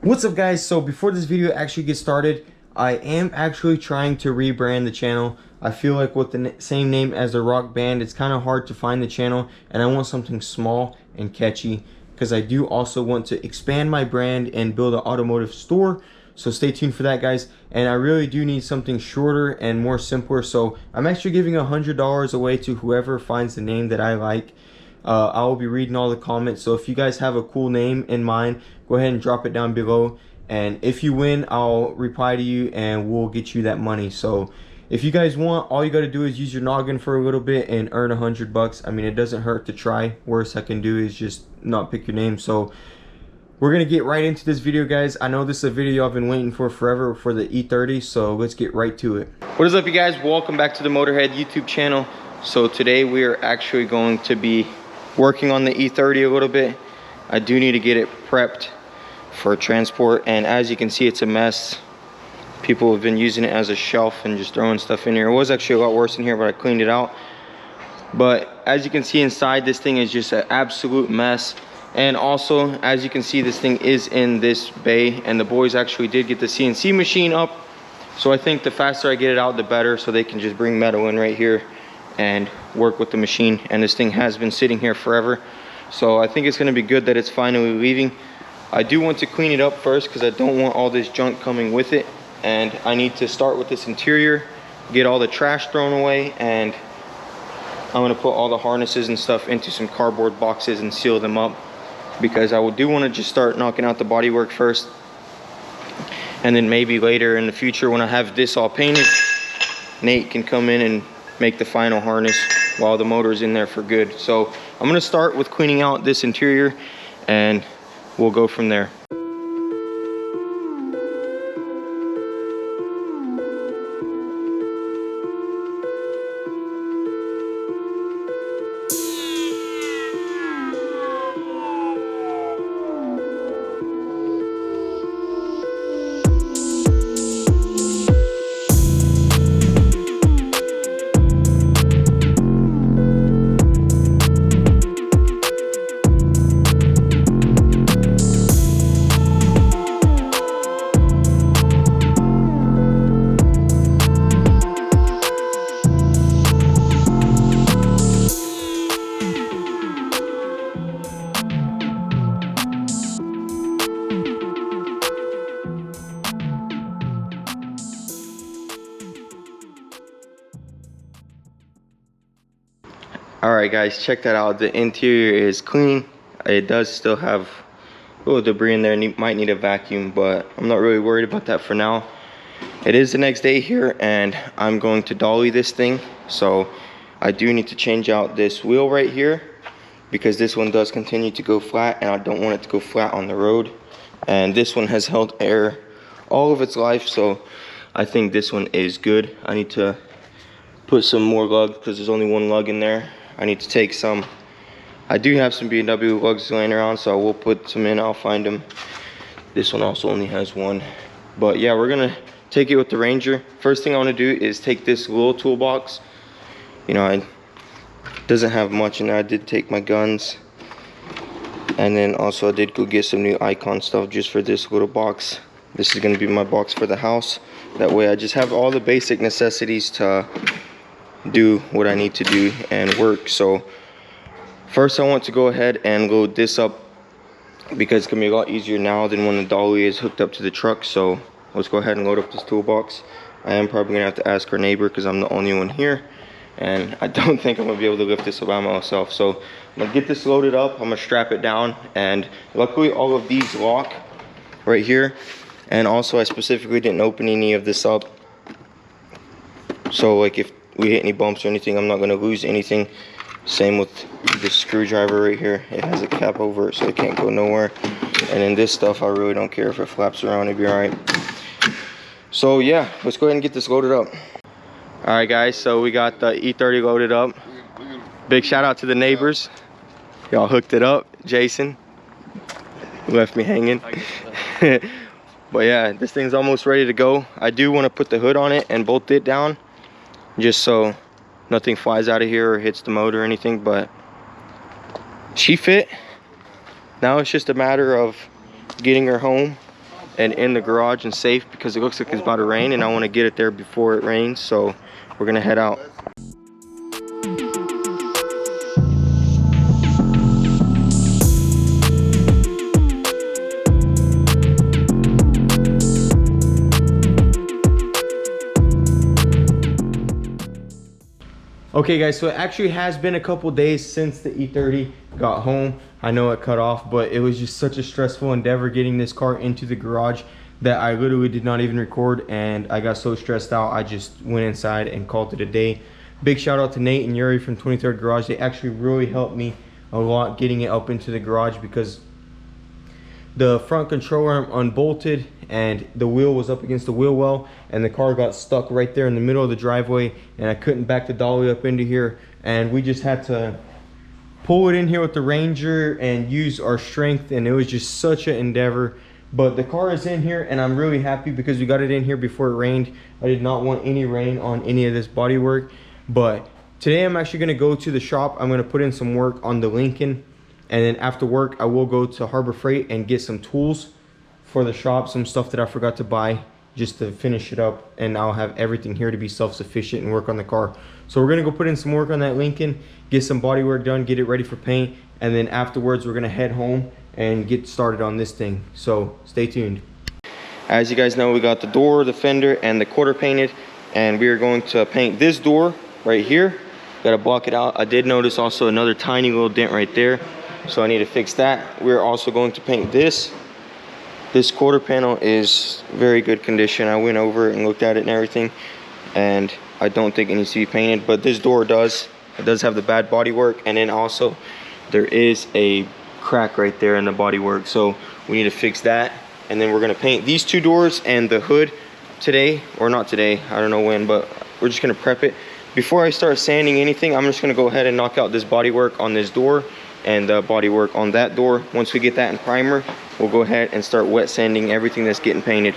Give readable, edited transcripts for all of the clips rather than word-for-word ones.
What's up guys? So before this video actually gets started, I am actually trying to rebrand the channel. I feel like with the same name as the rock band, it's kind of hard to find the channel, and I want something small and catchy because I do also want to expand my brand and build an automotive store. So stay tuned for that guys. And I really do need something shorter and more simpler, so I'm actually giving $100 away to whoever finds the name that I like. I will be reading all the comments, so if you guys have a cool name in mind, go ahead and drop it down below, and if you win, I'll reply to you and we'll get you that money. So if you guys want, all you got to do is use your noggin for a little bit and earn $100. I mean, it doesn't hurt to try. Worst I can do is just not pick your name. So we're gonna get right into this video guys. I know this is a video I've been waiting for forever for the E30, so let's get right to it. What is up you guys? Welcome back to the Motorhead YouTube channel. So today we are actually going to be working on the E30 a little bit. I do need to get it prepped for transport, and as you can see, it's a mess. People have been using it as a shelf and just throwing stuff in here. It was actually a lot worse in here, but I cleaned it out. But as you can see inside, this thing is just an absolute mess. And also, as you can see, this thing is in this bay, and the boys actually did get the CNC machine up. So I think the faster I get it out, the better, so they can just bring metal in right here and work with the machine. And this thing has been sitting here forever, so I think it's going to be good that it's finally leaving. I do want to clean it up first because I don't want all this junk coming with it, and I need to start with this interior, get all the trash thrown away, and I'm going to put all the harnesses and stuff into some cardboard boxes and seal them up, because I do want to just start knocking out the bodywork first, and then maybe later in the future when I have this all painted, Nate can come in and make the final harness while the motor's in there for good. So I'm gonna start with cleaning out this interior and we'll go from there. Alright guys, check that out. The interior is clean. It does still have a little debris in there, might need a vacuum, but I'm not really worried about that for now. It is the next day here, and I'm going to dolly this thing, so I do need to change out this wheel right here, because this one does continue to go flat, and I don't want it to go flat on the road. And this one has held air all of its life, so I think this one is good. I need to put some more lug, because there's only one lug in there. I need to take some. I do have some BMW lugs laying around, so I will put some in. I'll find them. This one also only has one. But yeah, we're gonna take it with the Ranger. First thing I want to do is take this little toolbox. You know, it doesn't have much in there. I did take my guns, and then also I did go get some new Icon stuff just for this little box. This is gonna be my box for the house. That way I just have all the basic necessities to do what I need to do and work. So first I want to go ahead and load this up, because it's gonna be a lot easier now than when the dolly is hooked up to the truck. So let's go ahead and load up this toolbox. I am probably gonna have to ask our neighbor because I'm the only one here, and I don't think I'm gonna be able to lift this up by myself. So I'm gonna get this loaded up, I'm gonna strap it down, and luckily all of these lock right here. And also I specifically didn't open any of this up, so like if we hit any bumps or anything, I'm not going to lose anything. Same with this screwdriver right here. It has a cap over it, so it can't go nowhere. And then this stuff, I really don't care if it flaps around, it'll be alright. So yeah, let's go ahead and get this loaded up. Alright guys, so we got the E30 loaded up. Big shout out to the neighbors. Y'all hooked it up. Jason left me hanging. But yeah, this thing's almost ready to go. I do want to put the hood on it and bolt it down, just so nothing flies out of here or hits the motor or anything. But she fit. Now it's just a matter of getting her home and in the garage and safe because it looks like it's about to rain, and I want to get it there before it rains. So we're gonna head out. Okay guys, so it actually has been a couple days since the E30 got home. I know it cut off, but it was just such a stressful endeavor getting this car into the garage that I literally did not even record, and I got so stressed out I just went inside and called it a day. Big shout out to Nate and Yuri from 23rd Garage. They actually really helped me a lot getting it up into the garage because the front control arm unbolted and the wheel was up against the wheel well, and the car got stuck right there in the middle of the driveway, and I couldn't back the dolly up into here, and we just had to pull it in here with the Ranger and use our strength, and it was just such an endeavor. But the car is in here, and I'm really happy because we got it in here before it rained. I did not want any rain on any of this bodywork, but today I'm actually going to go to the shop. I'm going to put in some work on the Lincoln, and then after work I will go to Harbor Freight and get some tools for the shop, some stuff that I forgot to buy just to finish it up, and I'll have everything here to be self-sufficient and work on the car. So we're gonna go put in some work on that Lincoln, get some body work done, get it ready for paint, and then afterwards we're gonna head home and get started on this thing. So stay tuned. As you guys know, we got the door, the fender, and the quarter painted, and we are going to paint this door right here. Gotta block it out. I did notice also another tiny little dent right there, so I need to fix that. We're also going to paint this. This quarter panel is very good condition. I went over it and looked at it and everything, and I don't think it needs to be painted, but this door does. It does have the bad body work, and then also there is a crack right there in the body work, so we need to fix that. And then we're gonna paint these two doors and the hood today, or not today, I don't know when, but we're just gonna prep it. Before I start sanding anything, I'm just gonna go ahead and knock out this body work on this door and the body work on that door. Once we get that in primer, we'll go ahead and start wet sanding everything that's getting painted.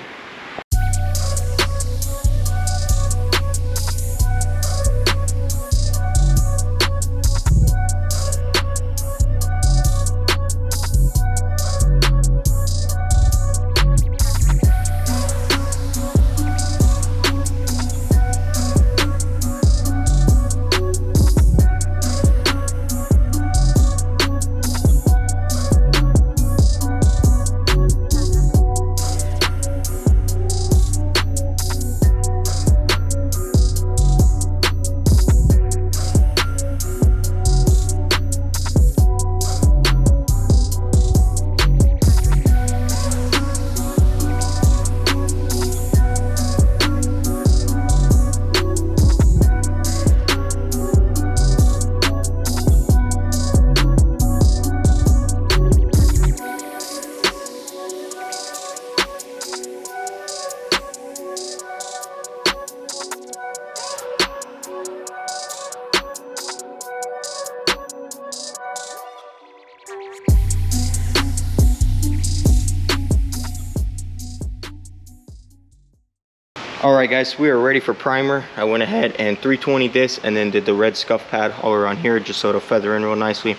Alright guys, we are ready for primer. I went ahead and 320 this and then did the red scuff pad all around here just so it'll feather in real nicely.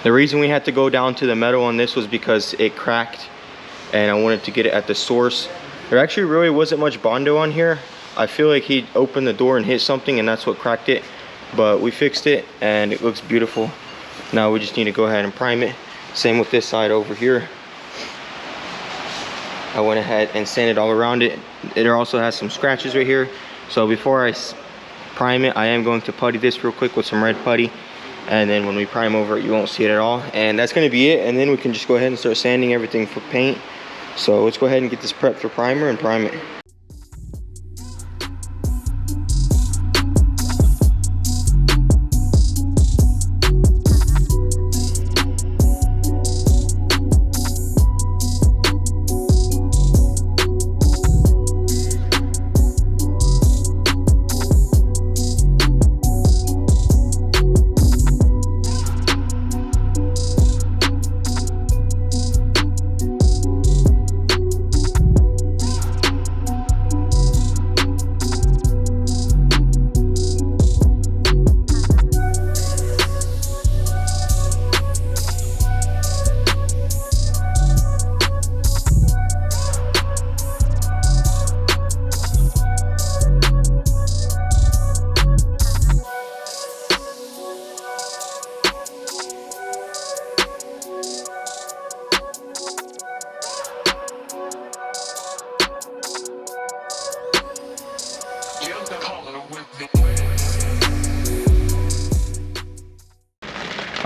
The reason we had to go down to the metal on this was because it cracked and I wanted to get it at the source. There actually really wasn't much Bondo on here. I feel like he opened the door and hit something and that's what cracked it, but we fixed it and it looks beautiful. Now we just need to go ahead and prime it. Same with this side over here. I went ahead and sanded all around it. It also has some scratches right here. So before I prime it, I am going to putty this real quick with some red putty. And then when we prime over it, you won't see it at all. And that's gonna be it. And then we can just go ahead and start sanding everything for paint. So let's go ahead and get this prepped for primer and prime it.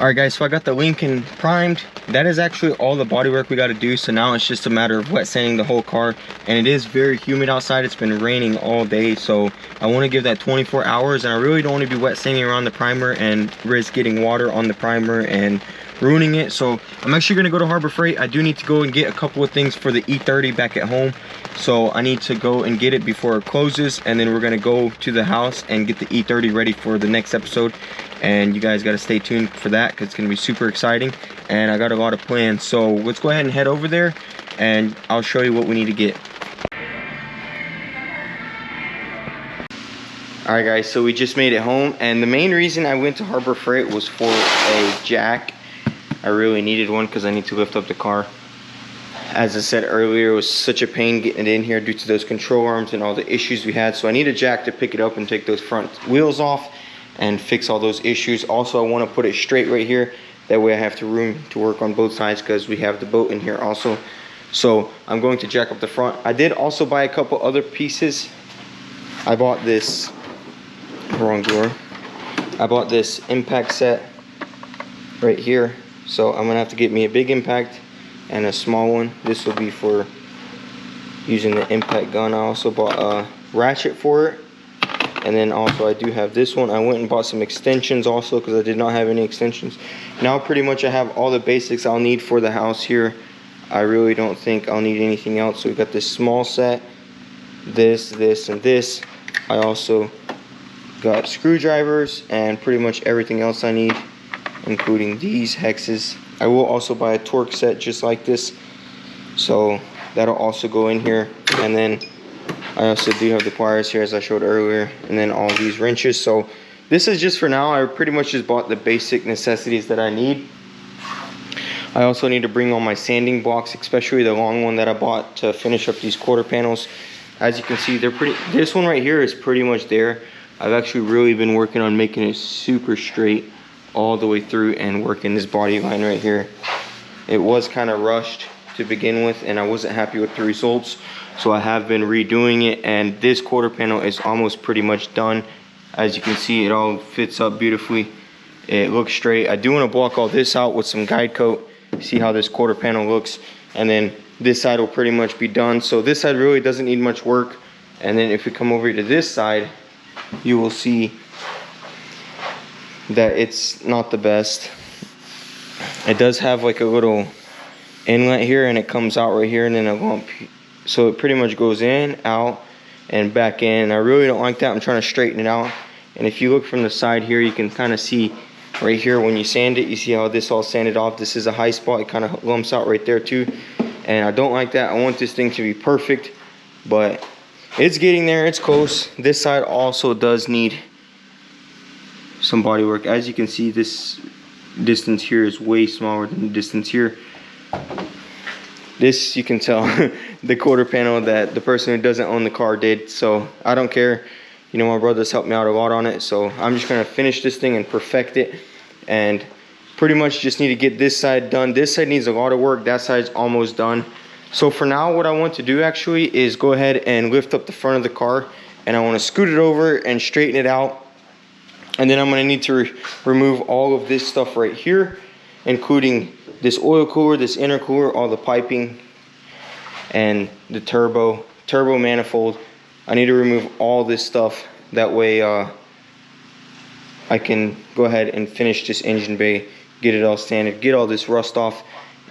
All right guys, so I got the Lincoln primed. That is actually all the body work we got to do. So now it's just a matter of wet sanding the whole car. And it is very humid outside. It's been raining all day, so I want to give that 24 hours, and I really don't want to be wet sanding around the primer and risk getting water on the primer and ruining it. So I'm actually going to go to Harbor Freight. I do need to go and get a couple of things for the E30 back at home, so I need to go and get it before it closes, and then we're going to go to the house and get the E30 ready for the next episode. And you guys got to stay tuned for that, because it's going to be super exciting, and I got a lot of plans. So let's go ahead and head over there and I'll show you what we need to get. Alright guys, so we just made it home, and the main reason I went to Harbor Freight was for a jack. I really needed one because I need to lift up the car. As I said earlier, it was such a pain getting it in here due to those control arms and all the issues we had. So I need a jack to pick it up and take those front wheels off and fix all those issues. Also, I want to put it straight right here. That way I have the room to work on both sides, because we have the boat in here also. So I'm going to jack up the front. I did also buy a couple other pieces. I bought this, wrong door. I bought this impact set right here. So I'm gonna have to get me a big impact and a small one. This will be for using the impact gun. I also bought a ratchet for it. And then also I do have this one. I went and bought some extensions also, because I did not have any extensions. Now pretty much I have all the basics I'll need for the house here. I really don't think I'll need anything else. So we got this small set, this, and this. I also got screwdrivers and pretty much everything else I need, including these hexes. I will also buy a torque set just like this, so that'll also go in here. And then I also do have the pliers here, as I showed earlier, and then all these wrenches. So this is just for now. I pretty much just bought the basic necessities that I need. I also need to bring all my sanding blocks, especially the long one that I bought to finish up these quarter panels. As you can see, they're pretty, this one right here is pretty much there. I've actually really been working on making it super straight all the way through and working this body line right here. It was kind of rushed to begin with, and I wasn't happy with the results. So I have been redoing it, and this quarter panel is almost pretty much done. As you can see, it all fits up beautifully. It looks straight. I do want to block all this out with some guide coat. See how this quarter panel looks. And then this side will pretty much be done. So this side really doesn't need much work. And then if we come over to this side, you will see that it's not the best. It does have like a little inlet here, and it comes out right here, and then a lump. So it pretty much goes in, out, and back in. I really don't like that. I'm trying to straighten it out. And if you look from the side here, you can kind of see right here when you sand it, you see how this all sanded off. This is a high spot. It kind of lumps out right there too. And I don't like that. I want this thing to be perfect, but it's getting there. It's close. This side also does need some body work. As you can see, this distance here is way smaller than the distance here. This, you can tell, the quarter panel that the person who doesn't own the car did. So I don't care. You know, my brother's helped me out a lot on it. So I'm just going to finish this thing and perfect it. And pretty much just need to get this side done. This side needs a lot of work. That side's almost done. So for now, what I want to do actually is go ahead and lift up the front of the car. And I want to scoot it over and straighten it out. And then I'm going to need to remove all of this stuff right here, including this oil cooler, this intercooler, all the piping, and the turbo manifold. I need to remove all this stuff. That way I can go ahead and finish this engine bay, get it all sanded, get all this rust off,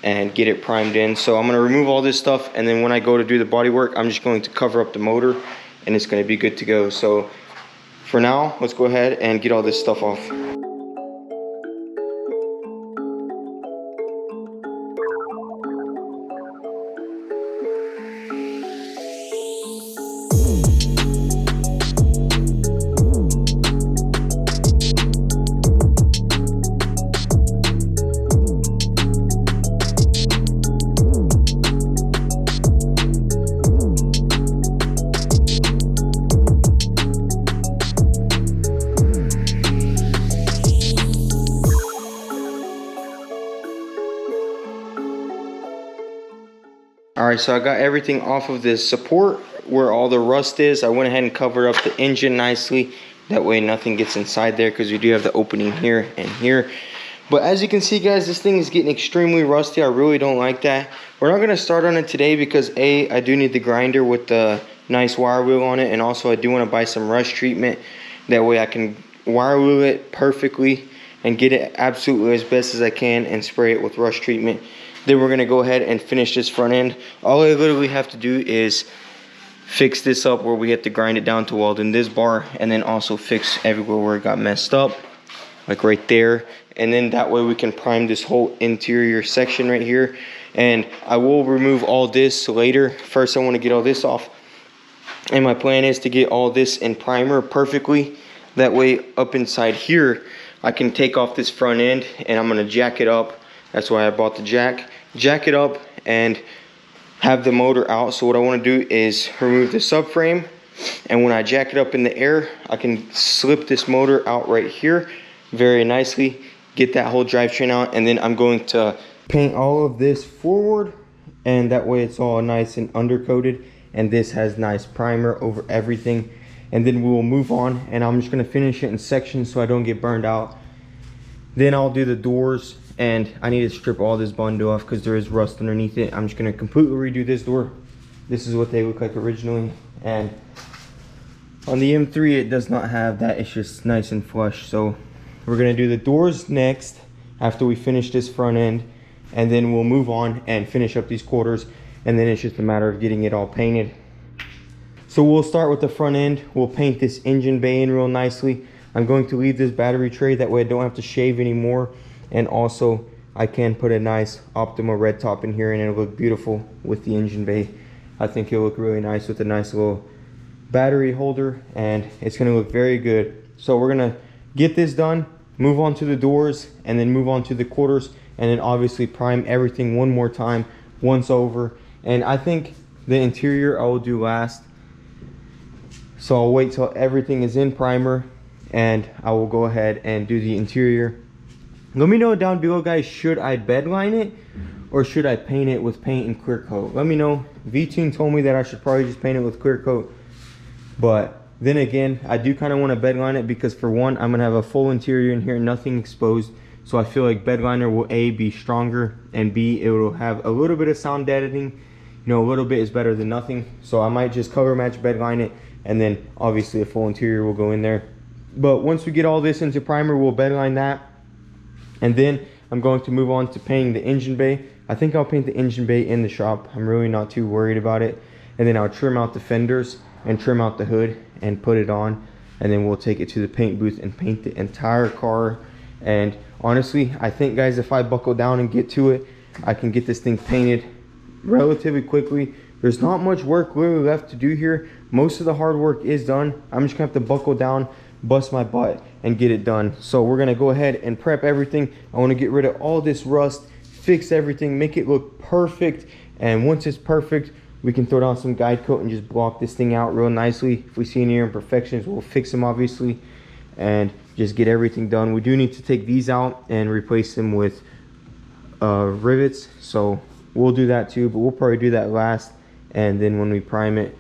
and get it primed in. So I'm going to remove all this stuff, and then when I go to do the body work, I'm just going to cover up the motor, and it's going to be good to go. So for now, let's go ahead and get all this stuff off. Alright, so I got everything off of this support where all the rust is. I went ahead and covered up the engine nicely. That way nothing gets inside there, because we do have the opening here and here. But as you can see, guys, this thing is getting extremely rusty. I really don't like that. We're not gonna start on it today because I do need the grinder with the nice wire wheel on it, and also I do want to buy some rust treatment. That way I can wire wheel it perfectly and get it absolutely as best as I can and spray it with rust treatment. Then we're gonna go ahead and finish this front end. All I literally have to do is fix this up where we have to grind it down to weld in this bar, and then also fix everywhere where it got messed up, like right there. And then that way we can prime this whole interior section right here. And I will remove all this later. First I want to get all this off, and my plan is to get all this in primer perfectly. That way up inside here I can take off this front end, and I'm going to jack it up. That's why I bought the jack it up and have the motor out. So what I want to do is remove the subframe, and when I jack it up in the air, I can slip this motor out right here very nicely, get that whole drivetrain out, and then I'm going to paint all of this forward, and that way it's all nice and undercoated, and this has nice primer over everything. And then we will move on, and I'm just going to finish it in sections so I don't get burned out. Then I'll do the doors, and I need to strip all this bundle off because there is rust underneath it. I'm just going to completely redo this door. This is what they look like originally, and on the M3 it does not have that. It's just nice and flush. So we're going to do the doors next after we finish this front end, and then we'll move on and finish up these quarters, and then it's just a matter of getting it all painted. So we'll start with the front end. We'll paint this engine bay in real nicely. I'm going to leave this battery tray, that way I don't have to shave anymore. And also I can put a nice Optima red top in here, and it'll look beautiful with the engine bay. I think it'll look really nice with a nice little battery holder, and it's gonna look very good. So we're gonna get this done, move on to the doors, and then move on to the quarters, and then obviously prime everything one more time once over. And I think the interior I will do last. So I'll wait till everything is in primer, and I will go ahead and do the interior. Let me know down below, guys, should I bed line it or should I paint it with paint and clear coat? Let me know. V-Tune told me that I should probably just paint it with clear coat, but then again, I do kind of want to bed line it because, for one, I'm gonna have a full interior in here, nothing exposed. So I feel like bed liner will A, be stronger, and B, it will have a little bit of sound deadening. You know, a little bit is better than nothing. So I might just color match bed line it, and then obviously a full interior will go in there. But once we get all this into primer, we'll bed line that. And then I'm going to move on to painting the engine bay. I think I'll paint the engine bay in the shop. I'm really not too worried about it. And then I'll trim out the fenders and trim out the hood and put it on. And then we'll take it to the paint booth and paint the entire car. And honestly, I think, guys, if I buckle down and get to it, I can get this thing painted relatively quickly. There's not much work really left to do here. Most of the hard work is done. I'm just gonna have to buckle down, bust my butt, and get it done. So we're gonna go ahead and prep everything. I want to get rid of all this rust, fix everything, make it look perfect. And once it's perfect, we can throw down some guide coat and just block this thing out real nicely. If we see any imperfections, we'll fix them obviously, and just get everything done. We do need to take these out and replace them with rivets, so we'll do that too, but we'll probably do that last. And then when we prime it,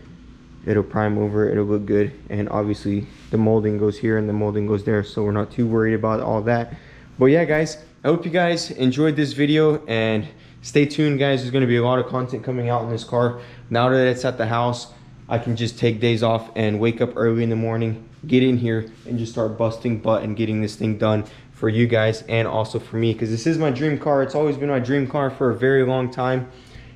it'll prime over, it'll look good. And obviously the molding goes here and the molding goes there, so we're not too worried about all that. But yeah, guys, I hope you guys enjoyed this video, and stay tuned, guys. There's going to be a lot of content coming out in this car. Now that it's at the house, I can just take days off and wake up early in the morning, get in here, and just start busting butt and getting this thing done for you guys and also for me, because this is my dream car. It's always been my dream car for a very long time,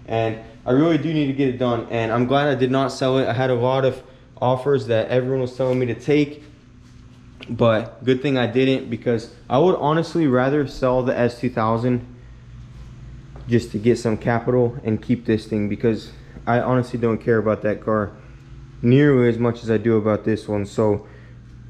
and I really do need to get it done. And I'm glad I did not sell it. I had a lot of offers that everyone was telling me to take, but good thing I didn't, because I would honestly rather sell the S2000 just to get some capital and keep this thing, because I honestly don't care about that car nearly as much as I do about this one. So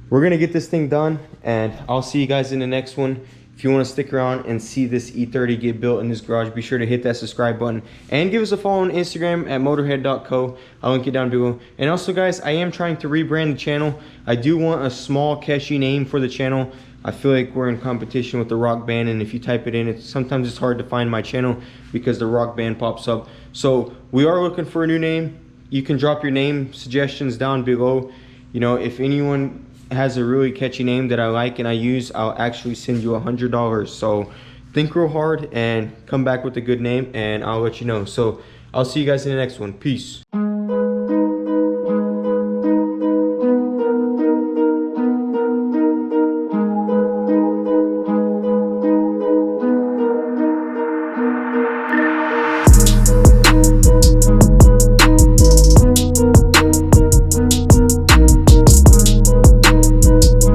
we're gonna get this thing done, and I'll see you guys in the next one. If you want to stick around and see this E30 get built in this garage, be sure to hit that subscribe button and give us a follow on Instagram at motorhead.co. I'll link it down below. And also, guys, I am trying to rebrand the channel. I do want a small, catchy name for the channel. I feel like we're in competition with the Rock Band, and if you type it in, sometimes it's hard to find my channel because the Rock Band pops up. So we are looking for a new name. You can drop your name suggestions down below. You know, if anyone has a really catchy name that I like and I use, I'll actually send you $100. So think real hard and come back with a good name and I'll let you know. So I'll see you guys in the next one. Peace.